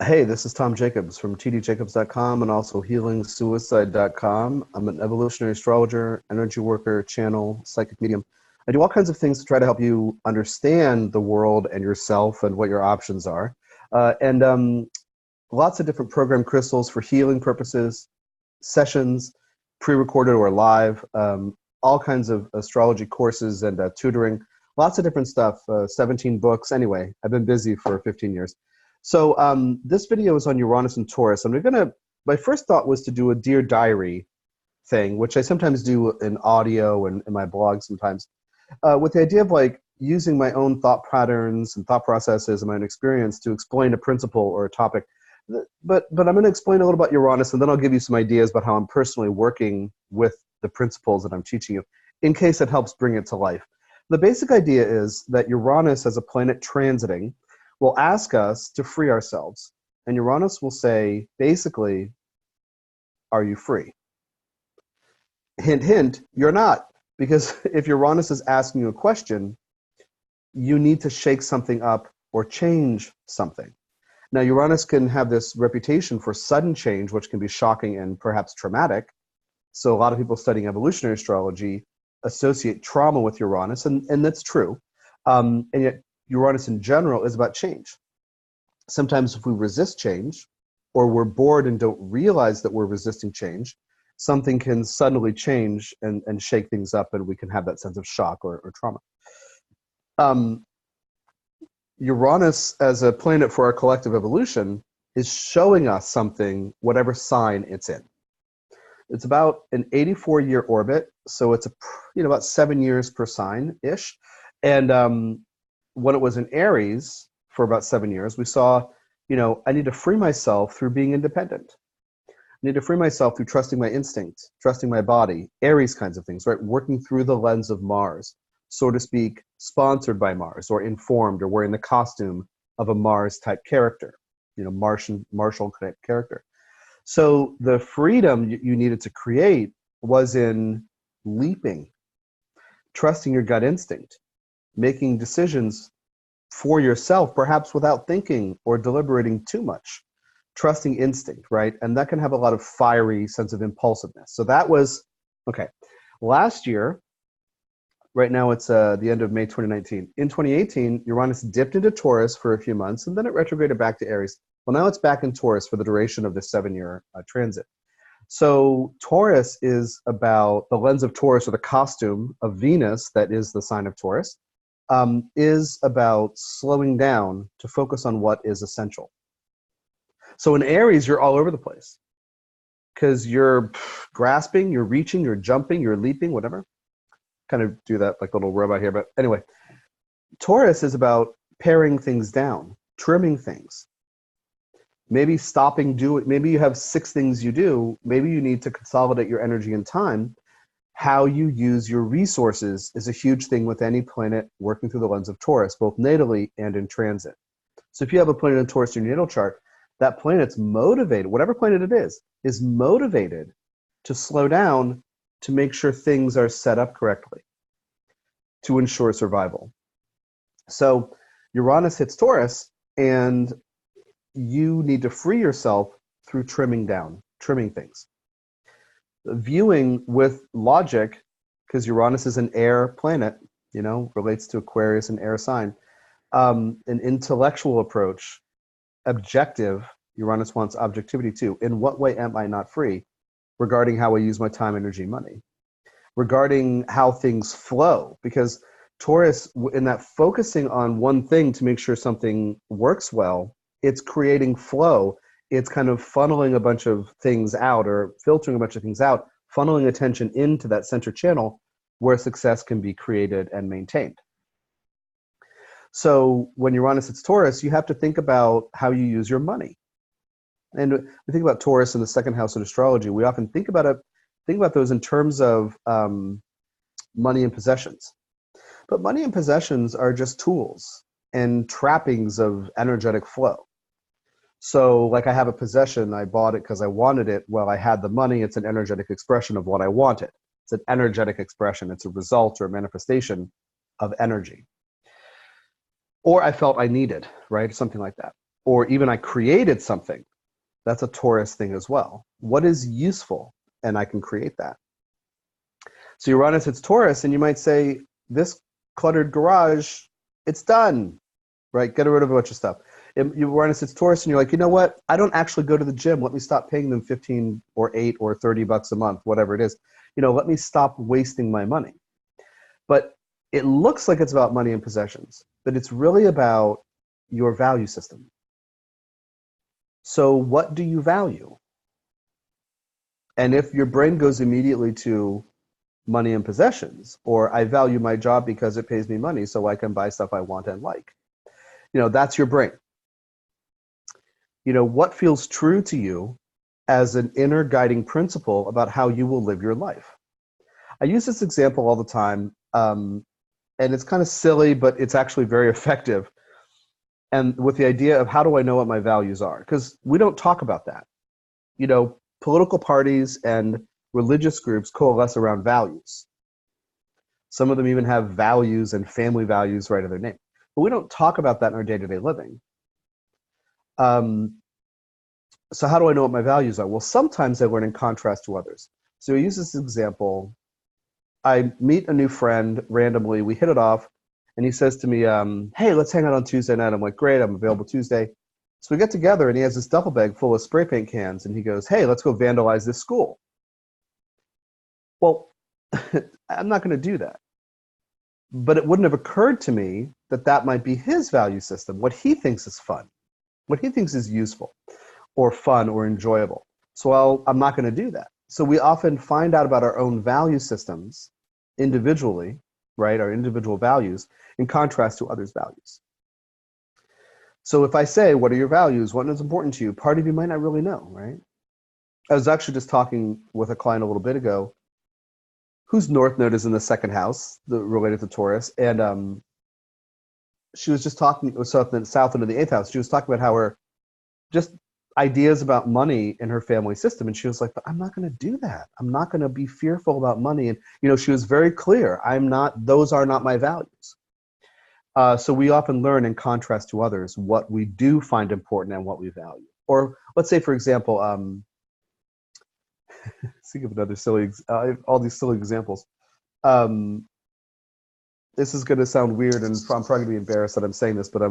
Hey, this is Tom Jacobs from tdjacobs.com and also healingsuicide.com. I'm an evolutionary astrologer, energy worker, channel, psychic medium. I do all kinds of things to try to help you understand the world and yourself and what your options are. And lots of different program crystals for healing purposes, sessions, pre-recorded or live, all kinds of astrology courses and tutoring, lots of different stuff, 17 books. Anyway, I've been busy for 15 years. So this video is on Uranus and Taurus, and my first thought was to do a Dear Diary thing, which I sometimes do in audio and in my blog sometimes, with the idea of like using my own thought patterns and thought processes and my own experience to explain a principle or a topic. But I'm going to explain a little about Uranus, and then I'll give you some ideas about how I'm personally working with the principles that I'm teaching you, in case it helps bring it to life. The basic idea is that Uranus, as a planet transiting, will ask us to free ourselves. And Uranus will say, basically, are you free? Hint, hint, you're not. Because if Uranus is asking you a question, you need to shake something up or change something. Now, Uranus can have this reputation for sudden change, which can be shocking and perhaps traumatic. So a lot of people studying evolutionary astrology associate trauma with Uranus, and that's true. And yet Uranus in general is about change. Sometimes if we resist change, or we're bored and don't realize that we're resisting change, something can suddenly change and shake things up, and we can have that sense of shock or trauma. Uranus, as a planet for our collective evolution, is showing us something, whatever sign it's in. It's about an 84-year orbit, so it's about 7 years per sign-ish. And when it was in Aries for about 7 years, we saw, I need to free myself through being independent. I need to free myself through trusting my instinct, trusting my body, Aries kinds of things, right? Working through the lens of Mars, so to speak, sponsored by Mars or informed or wearing the costume of a Mars-type character, martial character. So the freedom you needed to create was in leaping, trusting your gut instinct, making decisions for yourself, perhaps without thinking or deliberating too much, trusting instinct, right? And that can have a lot of fiery sense of impulsiveness. So that was, okay. Last year, right now it's the end of May 2019. In 2018, Uranus dipped into Taurus for a few months, and then it retrograded back to Aries. Well, now it's back in Taurus for the duration of this 7-year transit. So Taurus is about the lens of Taurus, or the costume of Venus, that is the sign of Taurus, is about slowing down to focus on what is essential. So in Aries, you're all over the place because you're grasping, you're reaching, you're jumping, you're leaping, whatever. Kind of do that like a little robot here. But anyway, Taurus is about paring things down, trimming things. Maybe stopping doing, maybe you have 6 things you do. Maybe you need to consolidate your energy and time. How you use your resources is a huge thing with any planet working through the lens of Taurus, both natally and in transit. So if you have a planet in Taurus in your natal chart, that planet's motivated, whatever planet it is motivated to slow down to make sure things are set up correctly to ensure survival. So Uranus hits Taurus, and you need to free yourself through trimming down, trimming things. Viewing with logic, because Uranus is an air planet, relates to Aquarius, an air sign, an intellectual approach, objective. Uranus wants objectivity too. In what way am I not free? Regarding how I use my time, energy, money. Regarding how things flow, because Taurus, in that focusing on one thing to make sure something works well, it's creating flow. It's kind of funneling a bunch of things out, or filtering a bunch of things out, funneling attention into that center channel where success can be created and maintained. So when Uranus hits Taurus, you have to think about how you use your money. And we think about Taurus in the second house in astrology. We often think about those in terms of money and possessions. But money and possessions are just tools and trappings of energetic flow. So like I have a possession, I bought it because I wanted it. Well, I had the money. It's an energetic expression of what I wanted. It's an energetic expression. It's a result or a manifestation of energy. Or I felt I needed, right? Something like that. or even I created something. That's a Taurus thing as well. What is useful? And I can create that. So Uranus hits Taurus, and you might say, this cluttered garage, it's done, right? Get rid of a bunch of stuff. Uranus hits Taurus, and you're like, you know what? I don't actually go to the gym. Let me stop paying them 15 or 8 or 30 bucks a month, whatever it is. Let me stop wasting my money. But it looks like it's about money and possessions, but it's really about your value system. So what do you value? And if your brain goes immediately to money and possessions, or I value my job because it pays me money so I can buy stuff I want and like, that's your brain. What feels true to you as an inner guiding principle about how you will live your life. I use this example all the time, and it's kind of silly, but it's actually very effective. And with the idea of how do I know what my values are? Because we don't talk about that. Political parties and religious groups coalesce around values. Some of them even have values and family values right in their name. But we don't talk about that in our day-to-day living. So how do I know what my values are? Well, sometimes I learn in contrast to others. So I use this example. I meet a new friend randomly. We hit it off. And he says to me, hey, let's hang out on Tuesday night. I'm like, great, I'm available Tuesday. So we get together, and he has this duffel bag full of spray paint cans. And he goes, hey, let's go vandalize this school. Well, I'm not going to do that. But it wouldn't have occurred to me that that might be his value system, what he thinks is fun, what he thinks is useful or fun or enjoyable. So I'm not going to do that. So we often find out about our own value systems individually, right? Our individual values in contrast to others' values. So if I say, what are your values? What is important to you? Part of you might not really know, right? I was actually just talking with a client a little bit ago whose North Node is in the second house, related to Taurus. And she was just talking, South into the 8th house. She was talking about how her just ideas about money in her family system. And she was like, but I'm not going to do that. I'm not going to be fearful about money. And, she was very clear. Those are not my values. So we often learn in contrast to others what we do find important and what we value. Or let's say, for example, think of another all these silly examples. This is going to sound weird, and I'm probably going to be embarrassed that I'm saying this, but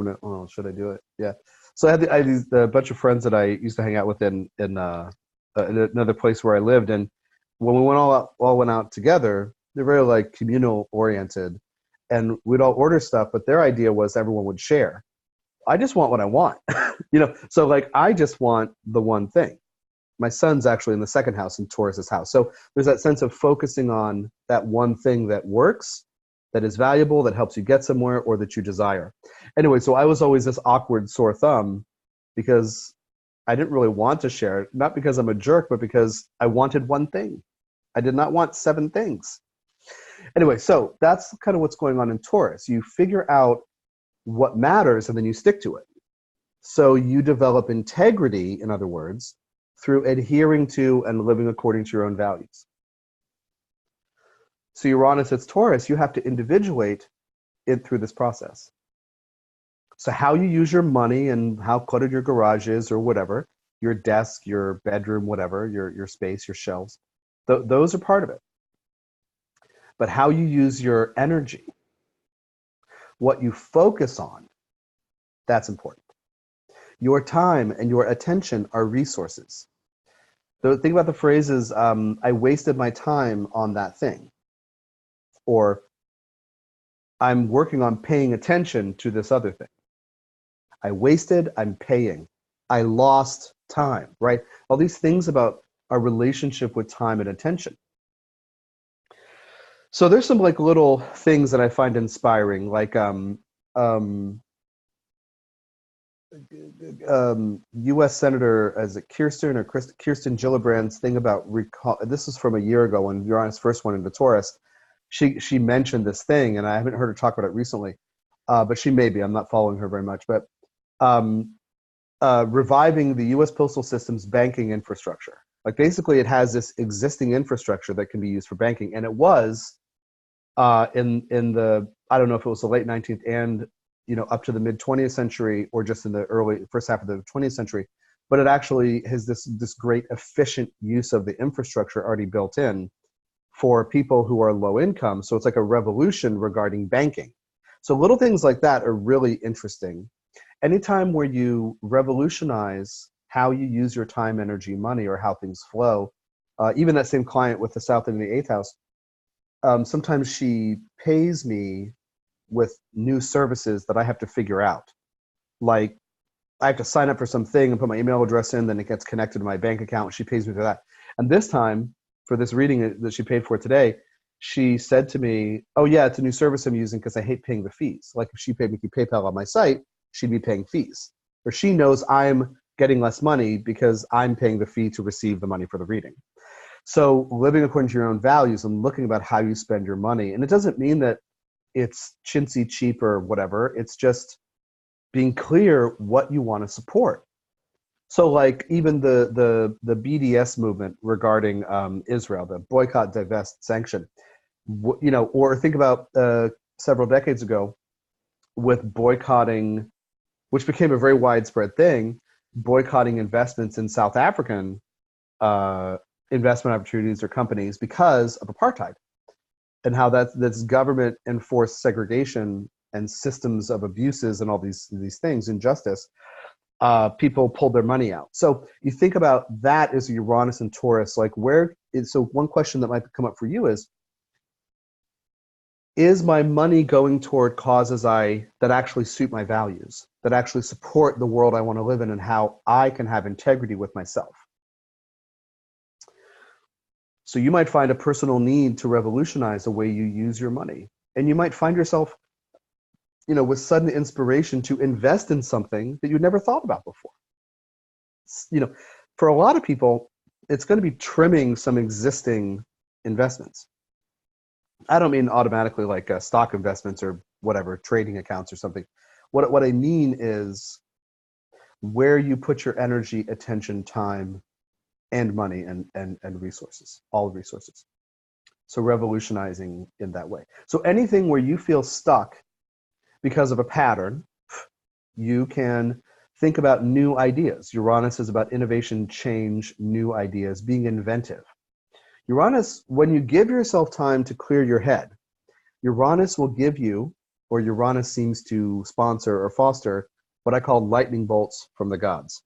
should I do it? Yeah. So I had a bunch of friends that I used to hang out with in another place where I lived, and when we all went out together, they're very like communal oriented, and we'd all order stuff, but their idea was everyone would share. I just want what I want, So like I just want the one thing. My son's actually in the second house in Taurus's house, so there's that sense of focusing on that one thing that works, that is valuable, that helps you get somewhere, or that you desire. Anyway, so I was always this awkward sore thumb because I didn't really want to share it, not because I'm a jerk, but because I wanted one thing. I did not want 7 things. Anyway, so that's kind of what's going on in Taurus. You figure out what matters and then you stick to it. So you develop integrity, in other words, through adhering to and living according to your own values. So Uranus hits Taurus, you have to individuate it through this process. So how you use your money and how cluttered your garage is or whatever, your desk, your bedroom, whatever, your space, your shelves, those are part of it. But how you use your energy, what you focus on, that's important. Your time and your attention are resources. The thing about the phrase is, I wasted my time on that thing. Or I'm working on paying attention to this other thing. I'm paying. I lost time, right? All these things about our relationship with time and attention. So there's some like little things that I find inspiring, like U.S. Senator, is it Kirsten Gillibrand's thing about recall. This is from a year ago when Uranus first went into Taurus. She mentioned this thing, and I haven't heard her talk about it recently, but she may be. I'm not following her very much, but reviving the U.S. postal system's banking infrastructure. Like basically, it has this existing infrastructure that can be used for banking, and it was in the, I don't know if it was the late 19th and up to the mid 20th century or just in the early first half of the 20th century, but it actually has this great efficient use of the infrastructure already built in for people who are low income. So it's like a revolution regarding banking. So little things like that are really interesting. Anytime where you revolutionize how you use your time, energy, money, or how things flow, even that same client with the South and the eighth house, sometimes she pays me with new services that I have to figure out. Like I have to sign up for something and put my email address in, then it gets connected to my bank account. She pays me for that. And this time, for this reading that she paid for today, she said to me, oh yeah, it's a new service I'm using because I hate paying the fees. Like if she paid me through PayPal on my site, she'd be paying fees. Or she knows I'm getting less money because I'm paying the fee to receive the money for the reading. So living according to your own values and looking about how you spend your money. And it doesn't mean that it's chintzy cheap or whatever. It's just being clear what you want to support. So like even the BDS movement regarding Israel, the boycott, divest, sanction, or think about several decades ago with boycotting, which became a very widespread thing, boycotting investments in South African investment opportunities or companies because of apartheid, and how that's government enforced segregation and systems of abuses and all these things, injustice. People pulled their money out. So you think about that as Uranus and Taurus, like so one question that might come up for you is my money going toward causes that actually suit my values, that actually support the world I want to live in and how I can have integrity with myself? So you might find a personal need to revolutionize the way you use your money. And you might find yourself, with sudden inspiration to invest in something that you never thought about before. For a lot of people, it's going to be trimming some existing investments. I don't mean automatically like stock investments or whatever, trading accounts or something. What I mean is where you put your energy, attention, time, and money and resources, all resources. So revolutionizing in that way. So anything where you feel stuck because of a pattern, you can think about new ideas. Uranus is about innovation, change, new ideas, being inventive. Uranus, when you give yourself time to clear your head, Uranus will give you, or Uranus seems to sponsor or foster, what I call lightning bolts from the gods.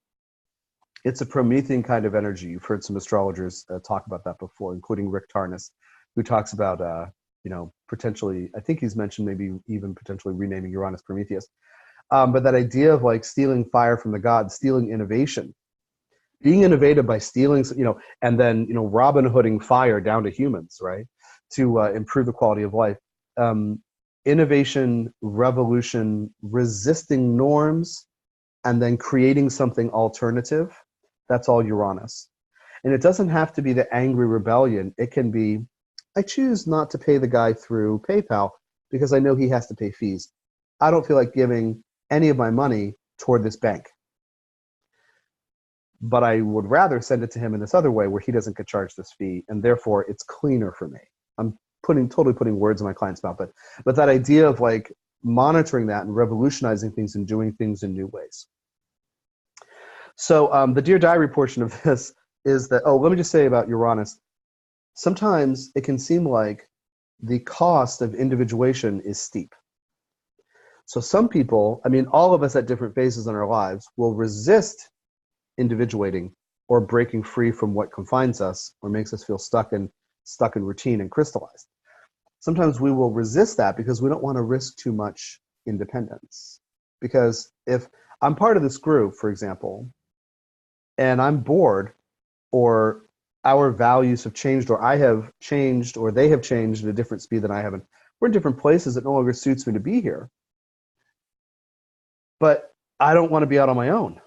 It's a Promethean kind of energy. You've heard some astrologers talk about that before, including Rick Tarnas, who talks about potentially, I think he's mentioned maybe even potentially renaming Uranus Prometheus. But that idea of like stealing fire from the gods, stealing innovation, being innovative by stealing, and then, Robin Hooding fire down to humans, right? To improve the quality of life. Innovation, revolution, resisting norms, and then creating something alternative. That's all Uranus. And it doesn't have to be the angry rebellion. It can be, I choose not to pay the guy through PayPal because I know he has to pay fees. I don't feel like giving any of my money toward this bank. But I would rather send it to him in this other way where he doesn't get charged this fee, and therefore it's cleaner for me. I'm totally putting words in my client's mouth, but that idea of like monitoring that and revolutionizing things and doing things in new ways. So the Dear Diary portion of this is that, let me just say about Uranus, sometimes it can seem like the cost of individuation is steep. So some people, all of us at different phases in our lives will resist individuating or breaking free from what confines us or makes us feel stuck in routine and crystallized. Sometimes we will resist that because we don't want to risk too much independence. Because if I'm part of this group, for example, and I'm bored, or our values have changed, or I have changed, or they have changed at a different speed than I have, and we're in different places, it no longer suits me to be here. But I don't want to be out on my own.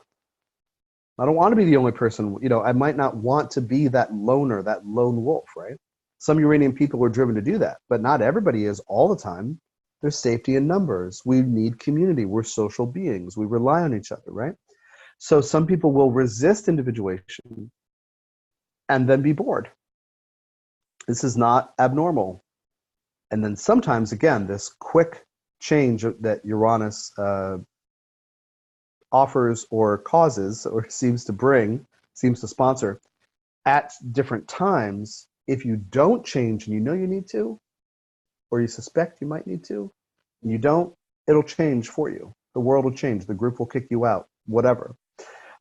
I don't want to be the only person. I might not want to be that loner, that lone wolf, right? Some Uranian people are driven to do that, but not everybody is all the time. There's safety in numbers. We need community. We're social beings. We rely on each other, right? So some people will resist individuation and then be bored. This is not abnormal. And then sometimes, again, this quick change that Uranus offers or causes or seems to sponsor at different times, if you don't change and you know you need to, or you suspect you might need to, and you don't, it'll change for you. The world will change. The group will kick you out, whatever.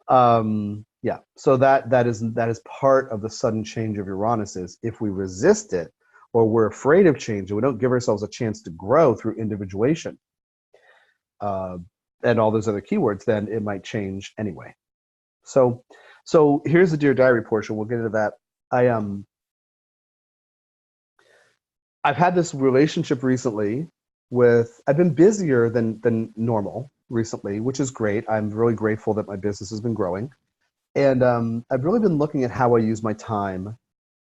Yeah, so that is part of the sudden change of Uranus. Is if we resist it or we're afraid of change and we don't give ourselves a chance to grow through individuation and all those other keywords, then it might change anyway. So here's the Dear Diary portion. We'll get into that. I've had this relationship recently I've been busier than normal recently, which is great. I'm really grateful that my business has been growing. And I've really been looking at how I use my time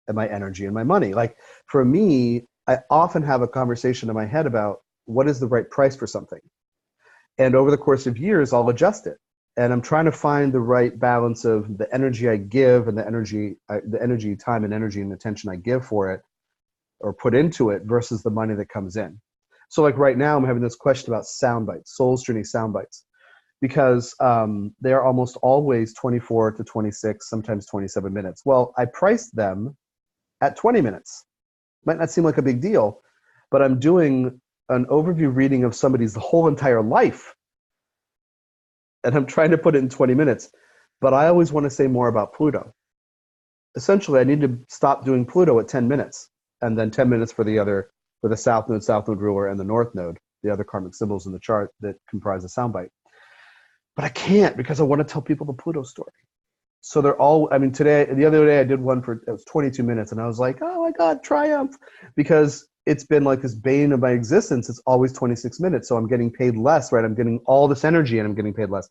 and my energy and my money. Like for me, I often have a conversation in my head about what is the right price for something. And over the course of years, I'll adjust it. And I'm trying to find the right balance of the energy I give and the energy, time and energy and attention I give for it or put into it versus the money that comes in. So like right now, I'm having this question about sound bites, Soul's Journey sound bites, because they are almost always 24 to 26, sometimes 27 minutes. Well, I priced them at 20 minutes. Might not seem like a big deal, but I'm doing an overview reading of somebody's whole entire life. And I'm trying to put it in 20 minutes. But I always want to say more about Pluto. Essentially, I need to stop doing Pluto at 10 minutes, and then 10 minutes for the South Node ruler, and the North Node, the other karmic symbols in the chart that comprise a soundbite. But I can't because I want to tell people the Pluto story. So they're all, I mean, the other day I did one it was 22 minutes, and I was like, oh my God, triumph. Because it's been like this bane of my existence. It's always 26 minutes. So I'm getting paid less, right? I'm getting all this energy and I'm getting paid less.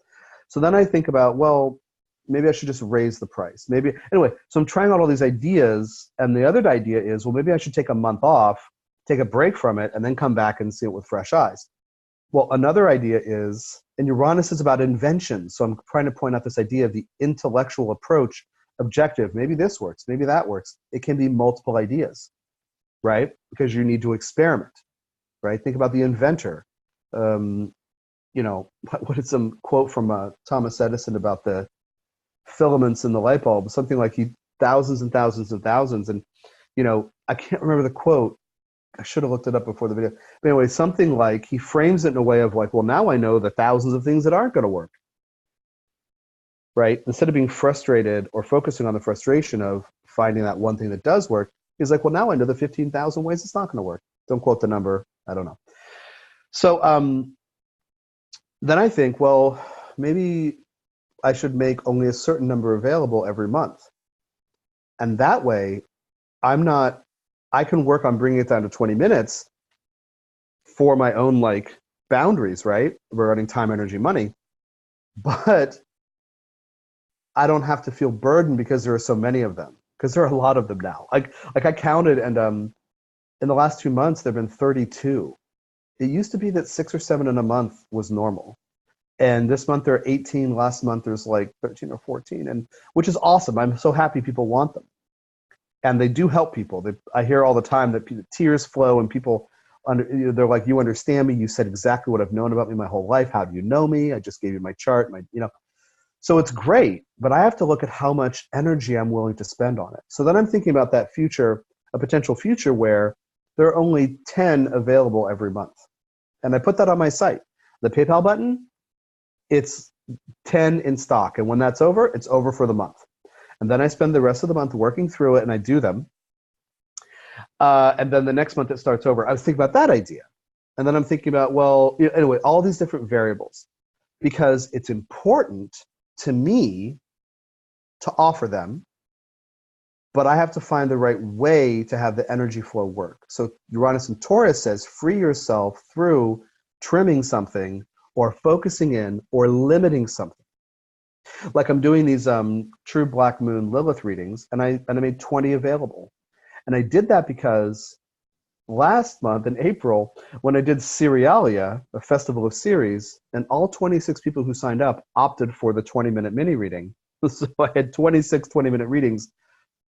So then I think about, well, maybe I should just raise the price. Anyway, so I'm trying out all these ideas. And the other idea is, well, maybe I should take a month off, take a break from it, and then come back and see it with fresh eyes. Well, another idea is, and Uranus is about invention. So I'm trying to point out this idea of the intellectual approach, objective. Maybe this works, maybe that works. It can be multiple ideas, right? Because you need to experiment, right? Think about the inventor. What is some quote from Thomas Edison about the filaments in the light bulb? Something like thousands and thousands and thousands. And, I can't remember the quote. I should have looked it up before the video. But anyway, something like he frames it in a way of like, well, now I know the thousands of things that aren't going to work, right? Instead of being frustrated or focusing on the frustration of finding that one thing that does work, he's like, well, now I know the 15,000 ways it's not going to work. Don't quote the number. I don't know. So then I think, well, maybe I should make only a certain number available every month. And that way, I can work on bringing it down to 20 minutes for my own boundaries, right? Regarding time, energy, money. But I don't have to feel burdened because there are so many of them, because there are a lot of them now. Like I counted, and in the last 2 months, there have been 32. It used to be that 6 or 7 in a month was normal. And this month there are 18. Last month there's 13 or 14, and which is awesome. I'm so happy people want them. And they do help people. I hear all the time that tears flow and people, they're like, you understand me. You said exactly what I've known about me my whole life. How do you know me? I just gave you my chart. So it's great, but I have to look at how much energy I'm willing to spend on it. So then I'm thinking about that future, a potential future where there are only 10 available every month. And I put that on my site. The PayPal button, it's 10 in stock. And when that's over, it's over for the month. And then I spend the rest of the month working through it, and I do them. And then the next month it starts over. I was thinking about that idea. And then I'm thinking about, well, anyway, all these different variables, because it's important to me to offer them, but I have to find the right way to have the energy flow work. So Uranus and Taurus says, free yourself through trimming something or focusing in or limiting something. Like I'm doing these true black moon Lilith readings, and I made 20 available. And I did that because last month in April, when I did Serialia, a festival of series, and all 26 people who signed up opted for the 20-minute mini reading. So I had 26 20-minute readings,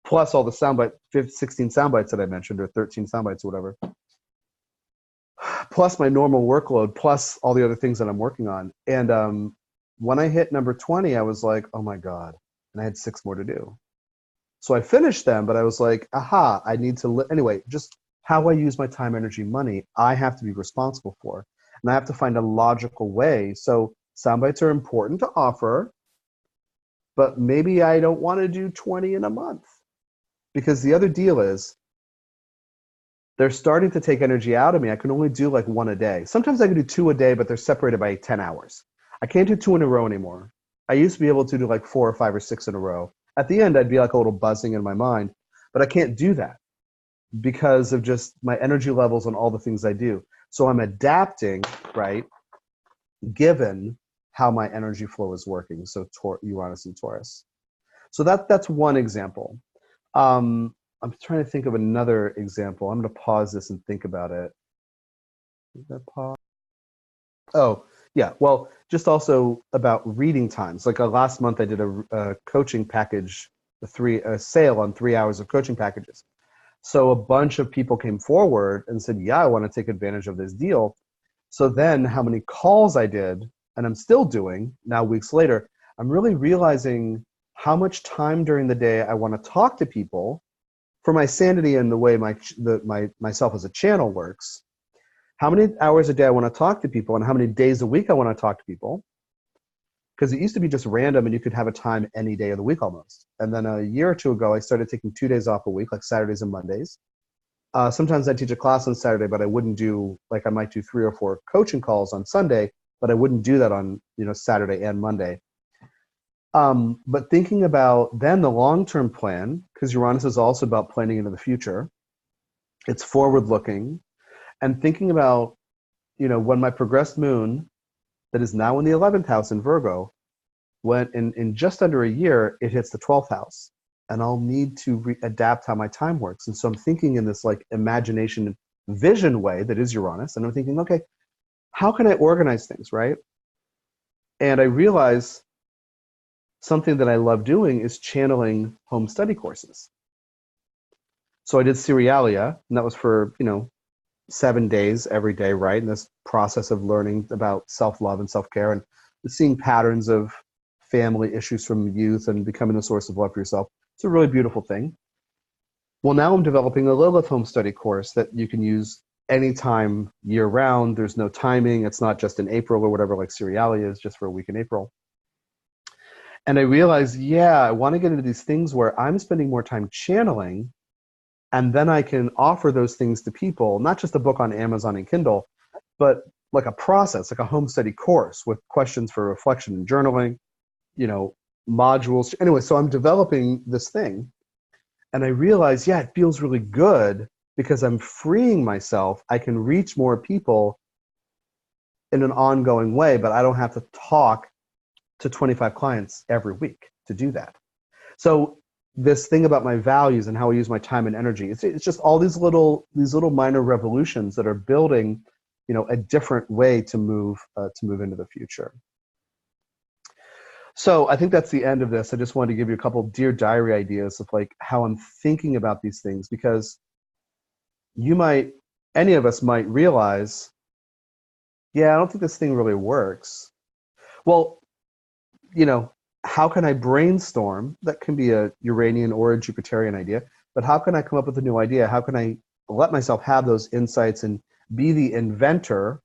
plus all the 16 sound bites that I mentioned, or 13 sound bites or whatever. plus my normal workload, plus all the other things that I'm working on. And when I hit number 20, I was like, oh my God. And I had 6 more to do. So I finished them, but I was like, aha, I need to, anyway, just how I use my time, energy, money, I have to be responsible for. And I have to find a logical way. So sound bites are important to offer, but maybe I don't want to do 20 in a month. Because the other deal is, they're starting to take energy out of me. I can only do like 1 a day. Sometimes I can do 2 a day, but they're separated by 10 hours. I can't do 2 in a row anymore. I used to be able to do like 4 or 5 or 6 in a row. At the end, I'd be like a little buzzing in my mind, but I can't do that because of just my energy levels and all the things I do. So I'm adapting, right, given how my energy flow is working. So Uranus and Taurus. So that's one example. I'm trying to think of another example. I'm going to pause this and think about it. Is that pause? Oh, yeah. Well, just also about reading times. Like last month, I did a coaching package, a sale on 3 hours of coaching packages. So a bunch of people came forward and said, yeah, I want to take advantage of this deal. So then how many calls I did, and I'm still doing now weeks later, I'm really realizing how much time during the day I want to talk to people for my sanity and the way myself as a channel works. How many hours a day I want to talk to people and how many days a week I want to talk to people. Because it used to be just random and you could have a time any day of the week almost. And then a year or 2 ago, I started taking 2 days off a week, like Saturdays and Mondays. Sometimes I teach a class on Saturday, but I wouldn't do, like I might do 3 or 4 coaching calls on Sunday, but I wouldn't do that on, Saturday and Monday. But thinking about then the long-term plan, because Uranus is also about planning into the future. It's forward-looking. And thinking about, when my progressed moon, that is now in the 11th house in Virgo, when in just under a year, it hits the 12th house. And I'll need to adapt how my time works. And so I'm thinking in this like imagination vision way that is Uranus. And I'm thinking, okay, how can I organize things, right? And I realize something that I love doing is channeling home study courses. So I did Serialia, and that was for, 7 days every day, right? And this process of learning about self-love and self-care and seeing patterns of family issues from youth and becoming a source of love for yourself. It's a really beautiful thing. Well, now I'm developing a Lilith home study course that you can use anytime year round. There's no timing. It's not just in April or whatever, like Serialia is just for a week in April. And I realized, yeah, I want to get into these things where I'm spending more time channeling, and then I can offer those things to people, not just a book on Amazon and Kindle, but like a process, like a home study course with questions for reflection and journaling, modules. Anyway, so I'm developing this thing, and I realized, yeah, it feels really good because I'm freeing myself. I can reach more people in an ongoing way, but I don't have to talk to 25 clients every week to do that. So this thing about my values and how I use my time and energy, it's just all these little minor revolutions that are building, a different way to move into the future. So I think that's the end of this. I just wanted to give you a couple Dear Diary ideas of like how I'm thinking about these things, because any of us might realize, yeah, I don't think this thing really works. Well, how can I brainstorm? That can be a Uranian or a Jupiterian idea, but how can I come up with a new idea? How can I let myself have those insights and be the inventor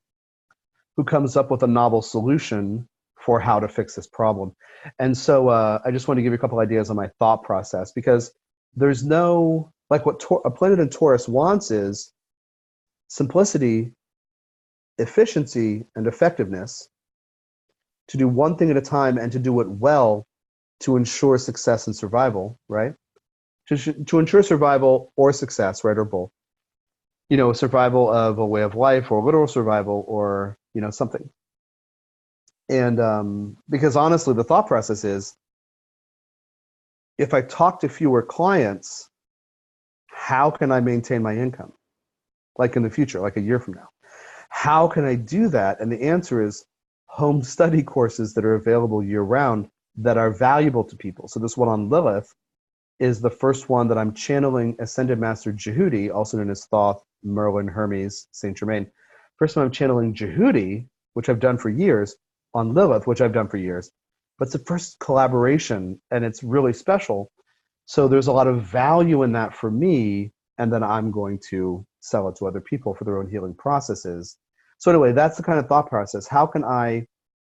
who comes up with a novel solution for how to fix this problem? And so I just want to give you a couple ideas on my thought process, because there's no, like what a planet in Taurus wants is simplicity, efficiency, and effectiveness, to do one thing at a time and to do it well to ensure success and survival, right? To ensure survival or success, right, or both. Survival of a way of life or literal survival or, something. And because honestly, the thought process is, if I talk to fewer clients, how can I maintain my income? Like in the future, like a year from now. How can I do that? And the answer is home study courses that are available year-round that are valuable to people. So this one on Lilith is the first one that I'm channeling Ascended Master Jehudi, also known as Thoth, Merlin, Hermes, Saint Germain. First time I'm channeling Jehudi, which I've done for years, on Lilith, which I've done for years. But it's the first collaboration, and it's really special. So there's a lot of value in that for me, and then I'm going to sell it to other people for their own healing processes. So anyway, that's the kind of thought process. How can I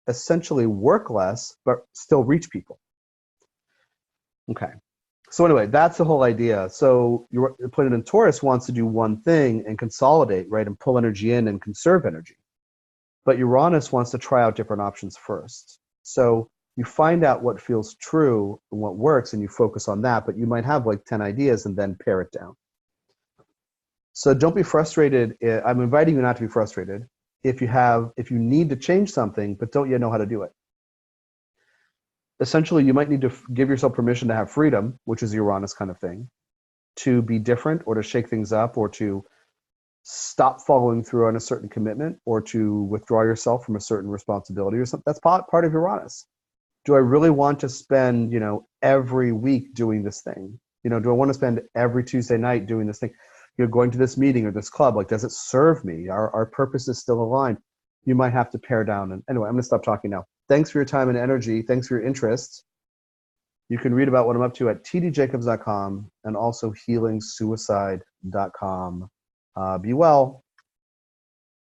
essentially work less, but still reach people? Okay. So anyway, that's the whole idea. So your planet in Taurus wants to do one thing and consolidate, right, and pull energy in and conserve energy. But Uranus wants to try out different options first. So you find out what feels true and what works, and you focus on that, but you might have like 10 ideas and then pare it down. So don't be frustrated. I'm inviting you not to be frustrated if you need to change something, but don't yet know how to do it. Essentially, you might need to give yourself permission to have freedom, which is the Uranus kind of thing, to be different or to shake things up or to stop following through on a certain commitment or to withdraw yourself from a certain responsibility or something. That's part of Uranus. Do I really want to spend, every week doing this thing? Do I want to spend every Tuesday night doing this thing? Going to this meeting or this club, like, does it serve me? Our purpose is still aligned. You might have to pare down. And anyway, I'm going to stop talking now. Thanks for your time and energy. Thanks for your interest. You can read about what I'm up to at tdjacobs.com and also healingsuicide.com. Be well.